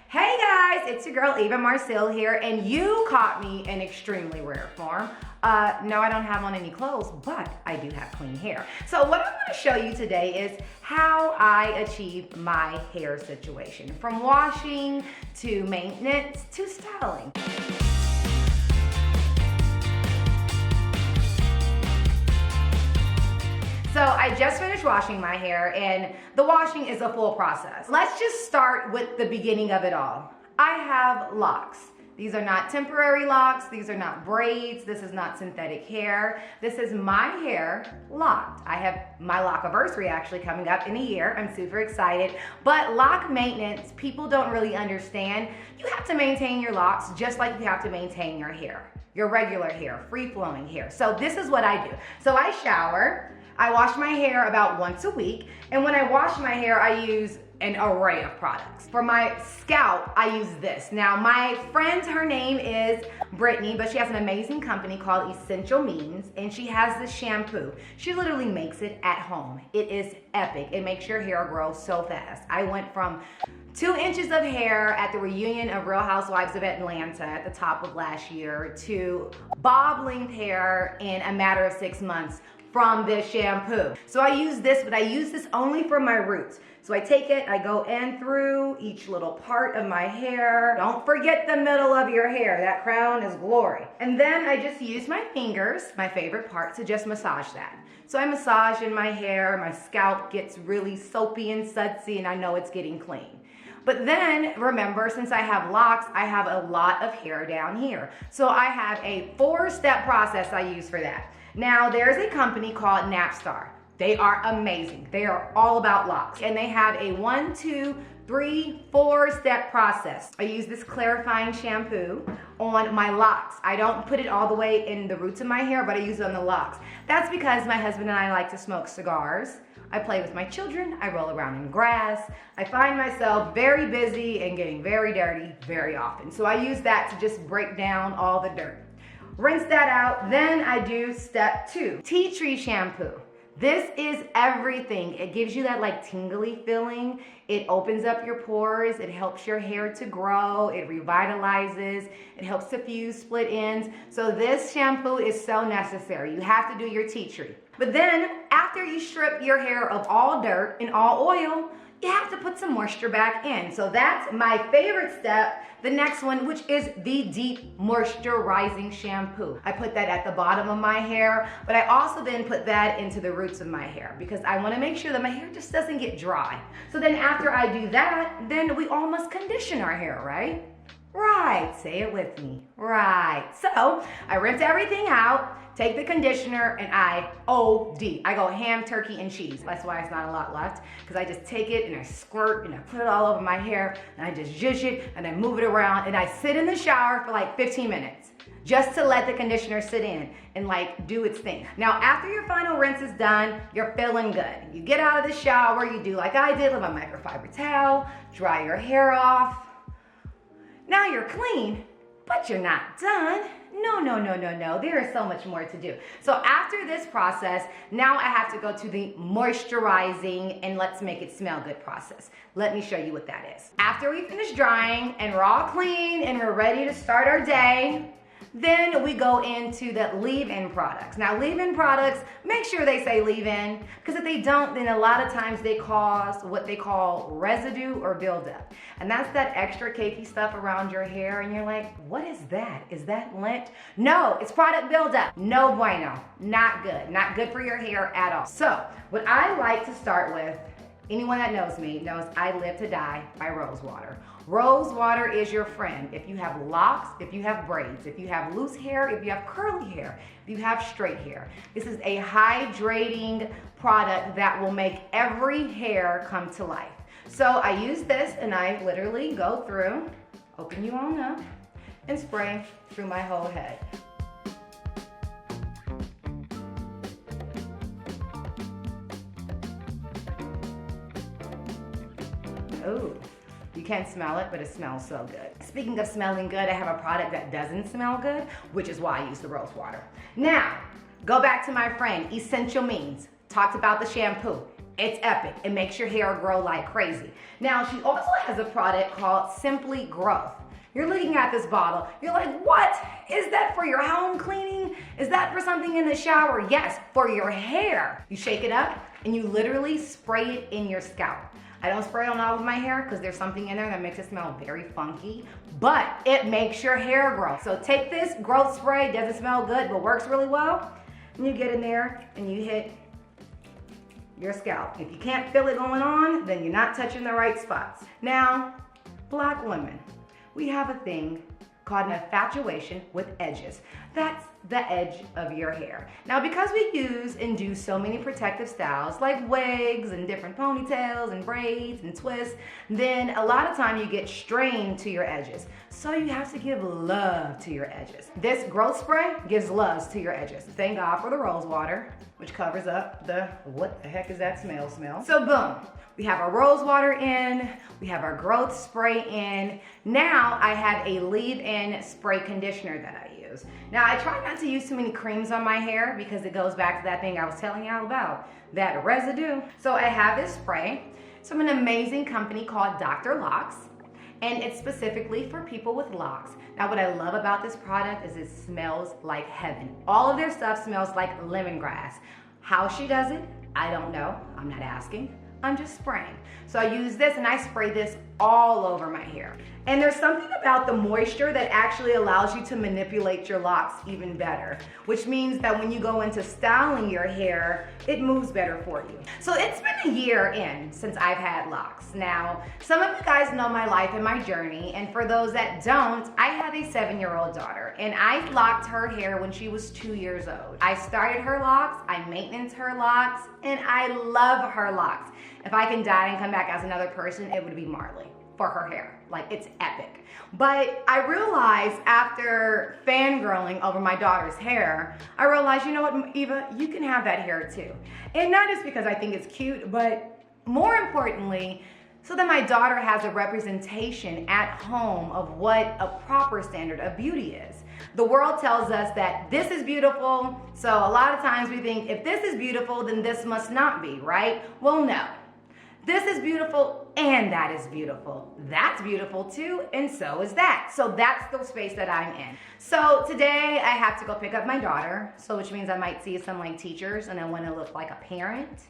Hey guys, it's your girl Eva Marcille here, and you caught me in extremely rare form. No, I don't have on any clothes, but I do have clean hair. So what I'm gonna show you today is how I achieve my hair situation, from washing to maintenance to styling. So I just finished washing my hair, and the washing is a full process. Let's just start with the beginning of it all. I have locks. These are not temporary locks. These are not braids. This is not synthetic hair. This is my hair locked. I have my lock-iversary actually coming up in a year. I'm super excited. But lock maintenance, people don't really understand. You have to maintain your locks just like you have to maintain your hair, your regular hair, free-flowing hair. So this is what I do. So I shower. I wash my hair about once a week, and when I wash my hair, I use an array of products. For my scalp, I use this. Now, my friend, her name is Brittany, but she has an amazing company called Essential Means, and she has this shampoo. She literally makes it at home. It is epic. It makes your hair grow so fast. I went from 2 inches of hair at the reunion of Real Housewives of Atlanta at the top of last year to bob-length hair in a matter of 6 months from this shampoo. So I use this, but I use this only for my roots. So I take it, I go in through each little part of my hair. Don't forget the middle of your hair. That crown is glory. And then I just use my fingers, my favorite part, to just massage that. So I massage in my hair, my scalp gets really soapy and sudsy, and I know it's getting clean. But then, remember, since I have locks, I have a lot of hair down here. So I have a 4-step process I use for that. Now, there's a company called NAPPSTAR. They are amazing. They are all about locks. And they have a 1, 2, 3, 4-step process. I use this clarifying shampoo on my locks. I don't put it all the way in the roots of my hair, but I use it on the locks. That's because my husband and I like to smoke cigars. I play with my children. I roll around in grass. I find myself very busy and getting very dirty very often. So I use that to just break down all the dirt. Rinse that out. Then I do step 2, tea tree shampoo. This is everything. It gives you that like tingly feeling. It opens up your pores. It helps your hair to grow. It revitalizes. It helps to fuse split ends. So this shampoo is so necessary. You have to do your tea tree. But then after you strip your hair of all dirt and all oil, you have to put some moisture back in. So that's my favorite step. The next one, which is the deep moisturizing shampoo. I put that at the bottom of my hair, but I also then put that into the roots of my hair because I want to make sure that my hair just doesn't get dry. So then after I do that, then we all must condition our hair, right? Right, say it with me, right. So I rinse everything out, take the conditioner, and I OD. I go ham, turkey, and cheese. That's why it's not a lot left, because I just take it and I squirt and I put it all over my hair and I just zhuzh it and I move it around and I sit in the shower for like 15 minutes just to let the conditioner sit in and like do its thing. Now, after your final rinse is done, you're feeling good. You get out of the shower, you do like I did with a microfiber towel, dry your hair off. Now you're clean, but you're not done. No. There is so much more to do. So after this process, now I have to go to the moisturizing and let's make it smell good process. Let me show you what that is. After we finish drying and we're all clean and we're ready to start our day, then we go into the leave-in products. Now, leave-in products, make sure they say leave-in, because if they don't, then a lot of times they cause what they call residue or buildup. And that's that extra cakey stuff around your hair, and you're like, what is that? Is that lint? No, it's product buildup. No bueno. Not good. Not good for your hair at all. So, what I like to start with, anyone that knows me knows I live to die by rose water. Rose water is your friend. If you have locks, if you have braids, if you have loose hair, if you have curly hair, if you have straight hair. This is a hydrating product that will make every hair come to life. So I use this and I literally go through, open you on up, and spray through my whole head. Ooh. You can't smell it, but it smells so good. Speaking of smelling good, I have a product that doesn't smell good, which is why I use the rose water. Now, go back to my friend, Essential Means. Talked about the shampoo. It's epic. It makes your hair grow like crazy. Now, she also has a product called Simply Growth. You're looking at this bottle. You're like, what? Is that for your home cleaning? Is that for something in the shower? Yes, for your hair. You shake it up and you literally spray it in your scalp. I don't spray it on all of my hair because there's something in there that makes it smell very funky, but it makes your hair grow. So take this growth spray, doesn't smell good, but works really well. And you get in there and you hit your scalp. If you can't feel it going on, then you're not touching the right spots. Now, Black women, we have a thing called an infatuation with edges. That's the edge of your hair. Now, because we use and do so many protective styles like wigs and different ponytails and braids and twists, then a lot of time you get strained to your edges. So you have to give love to your edges. This growth spray gives love to your edges. Thank God for the rose water, which covers up the, what the heck is that smell? So boom. We have our rose water in, we have our growth spray in. Now I have a leave-in spray conditioner that I use. Now I try not to use too many creams on my hair because it goes back to that thing I was telling you about, that residue. So I have this spray. It's from an amazing company called Dr. Locs, and it's specifically for people with locks. Now what I love about this product is it smells like heaven. All of their stuff smells like lemongrass. How she does it, I don't know, I'm not asking. I'm just spraying. So I use this and I spray this all over my hair. And there's something about the moisture that actually allows you to manipulate your locks even better, which means that when you go into styling your hair, it moves better for you. So it's been a year in since I've had locks. Now, some of you guys know my life and my journey, and for those that don't, I have a 7-year-old daughter, and I locked her hair when she was 2 years old. I started her locks, I maintained her locks, and I love her locks. If I can die and come back as another person, it would be Marley for her hair. Like, it's epic. But I realized after fangirling over my daughter's hair, I realized, you know what, Eva, you can have that hair too. And not just because I think it's cute, but more importantly, so that my daughter has a representation at home of what a proper standard of beauty is. The world tells us that this is beautiful, so a lot of times we think if this is beautiful, then this must not be, right? Well, no. This is beautiful and that is beautiful. That's beautiful too, and so is that. So that's the space that I'm in. So today I have to go pick up my daughter, so which means I might see some like teachers and I want to look like a parent.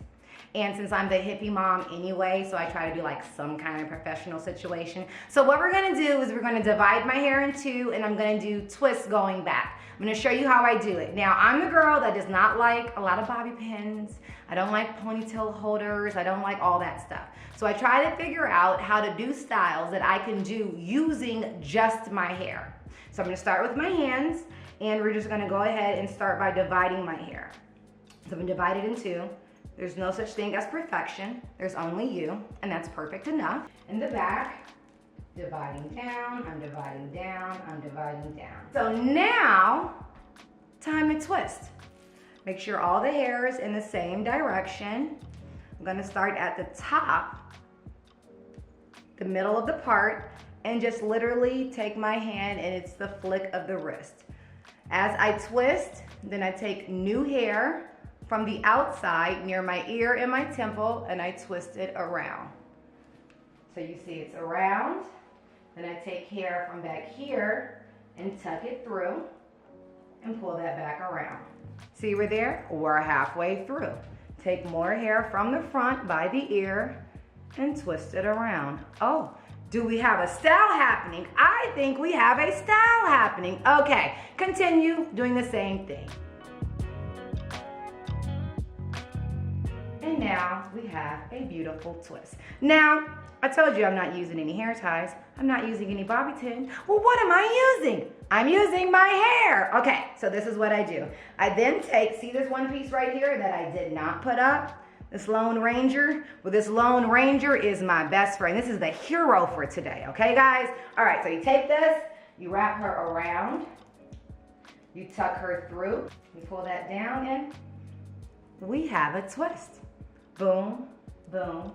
And since I'm the hippie mom anyway, so I try to do like some kind of professional situation. So what we're gonna do is we're gonna divide my hair in two and I'm gonna do twists going back. I'm gonna show you how I do it. Now, I'm the girl that does not like a lot of bobby pins. I don't like ponytail holders. I don't like all that stuff. So I try to figure out how to do styles that I can do using just my hair. So I'm gonna start with my hands and we're just gonna go ahead and start by dividing my hair. So I'm gonna divide it in two. There's no such thing as perfection. There's only you, and that's perfect enough. In the back, dividing down, I'm dividing down, I'm dividing down. So now, time to twist. Make sure all the hair is in the same direction. I'm gonna start at the top, the middle of the part, and just literally take my hand and it's the flick of the wrist. As I twist, then I take new hair from the outside near my ear and my temple, and I twist it around. So you see it's around, then I take hair from back here and tuck it through and pull that back around. See, we're there? We're halfway through. Take more hair from the front by the ear and twist it around. Oh, do we have a style happening? I think we have a style happening. Okay, continue doing the same thing. And now we have a beautiful twist. Now, I told you I'm not using any hair ties. I'm not using any bobby pin. Well, what am I using? I'm using my hair. Okay, so this is what I do. I then take, see this one piece right here that I did not put up? This Lone Ranger? Well, this Lone Ranger is my best friend. This is the hero for today, okay, guys? All right, so you take this, you wrap her around, you tuck her through, you pull that down, and we have a twist. Boom, boom,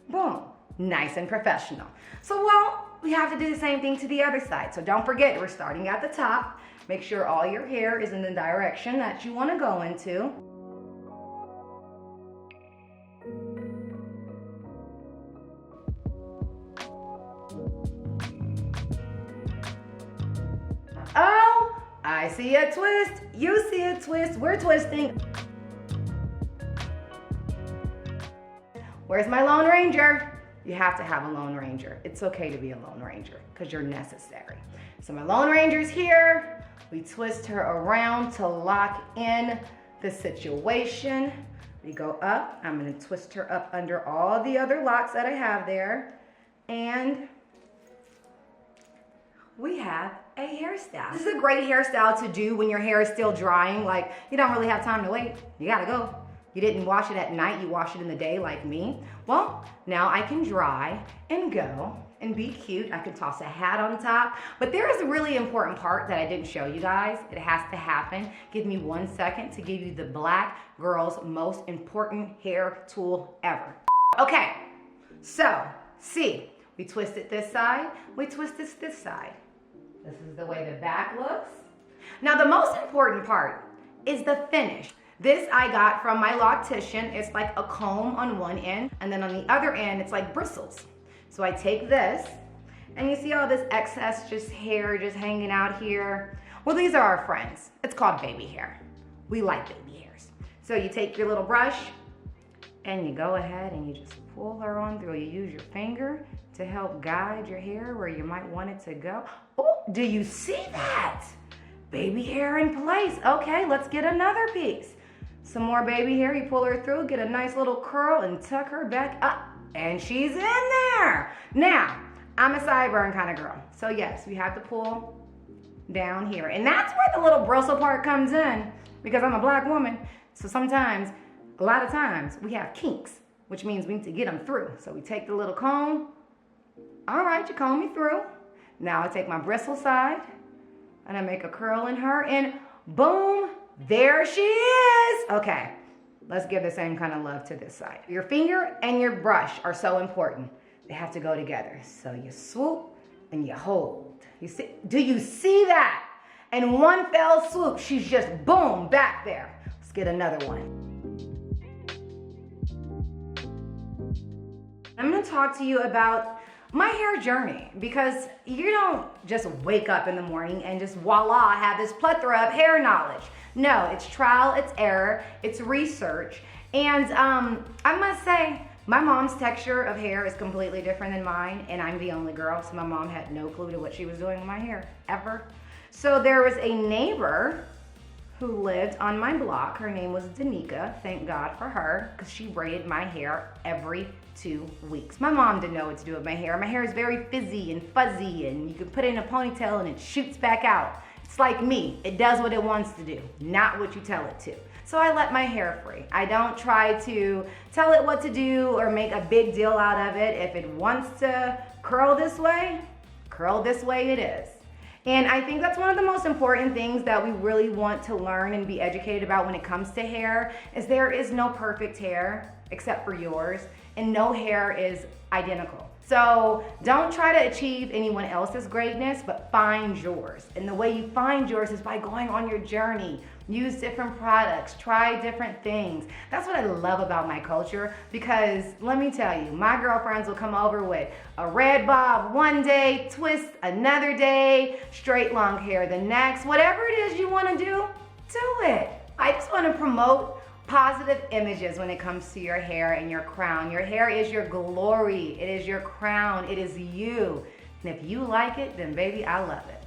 boom. Nice and professional. So, well, we have to do the same thing to the other side. So don't forget, we're starting at the top. Make sure all your hair is in the direction that you want to go into. I see a twist, you see a twist, we're twisting. Where's my Lone Ranger? You have to have a Lone Ranger. It's okay to be a Lone Ranger because you're necessary. So my Lone Ranger's here. We twist her around to lock in the situation. We go up. I'm gonna twist her up under all the other locks that I have there. And we have a hairstyle. This is a great hairstyle to do when your hair is still drying. Like, you don't really have time to wait. You gotta go. You didn't wash it at night, you wash it in the day like me. Well, now I can dry and go and be cute. I can toss a hat on top. But there is a really important part that I didn't show you guys. It has to happen. Give me 1 second to give you the black girl's most important hair tool ever. Okay, so see, we twist it this side, we twist this side. This is the way the back looks. Now the most important part is the finish. This I got from my loctician. It's like a comb on one end, and then on the other end, it's like bristles. So I take this, and you see all this excess hair just hanging out here? Well, these are our friends. It's called baby hair. We like baby hairs. So you take your little brush, and you go ahead and you just pull her on through. You use your finger to help guide your hair where you might want it to go. Oh, do you see that? Baby hair in place. Okay, let's get another piece. Some more baby hair, you pull her through, get a nice little curl and tuck her back up, and she's in there. Now, I'm a sideburn kind of girl. So yes, we have to pull down here. And that's where the little bristle part comes in, because I'm a black woman. So sometimes, a lot of times, we have kinks, which means we need to get them through. So we take the little comb. All right, you comb me through. Now I take my bristle side, and I make a curl in her, and boom, there she is. Okay, let's give the same kind of love to this side. Your finger and your brush are so important. They have to go together. So you swoop and you hold. You see? Do you see that? And one fell swoop, she's just boom, back there. Let's get another one. I'm gonna talk to you about my hair journey, because you don't just wake up in the morning and just voila, have this plethora of hair knowledge. No, it's trial, it's error, it's research. And I must say, my mom's texture of hair is completely different than mine, and I'm the only girl, so my mom had no clue to what she was doing with my hair, ever. So there was a neighbor who lived on my block. Her name was Danica, thank God for her, because she braided my hair every 2 weeks. My mom didn't know what to do with my hair. My hair is very fizzy and fuzzy, and you can put it in a ponytail and it shoots back out. It's like me, it does what it wants to do, not what you tell it to. So I let my hair free. I don't try to tell it what to do or make a big deal out of it. If it wants to curl this way it is. And I think that's one of the most important things that we really want to learn and be educated about when it comes to hair, is there is no perfect hair except for yours, and no hair is identical. So don't try to achieve anyone else's greatness, but find yours. And the way you find yours is by going on your journey. Use different products, try different things. That's what I love about my culture, because let me tell you, my girlfriends will come over with a red bob one day, twist another day, straight long hair the next. Whatever it is you want to do it. I just want to promote positive images when it comes to your hair and your crown. Your hair is your glory. It is your crown. It is you. And if you like it, then baby, I love it.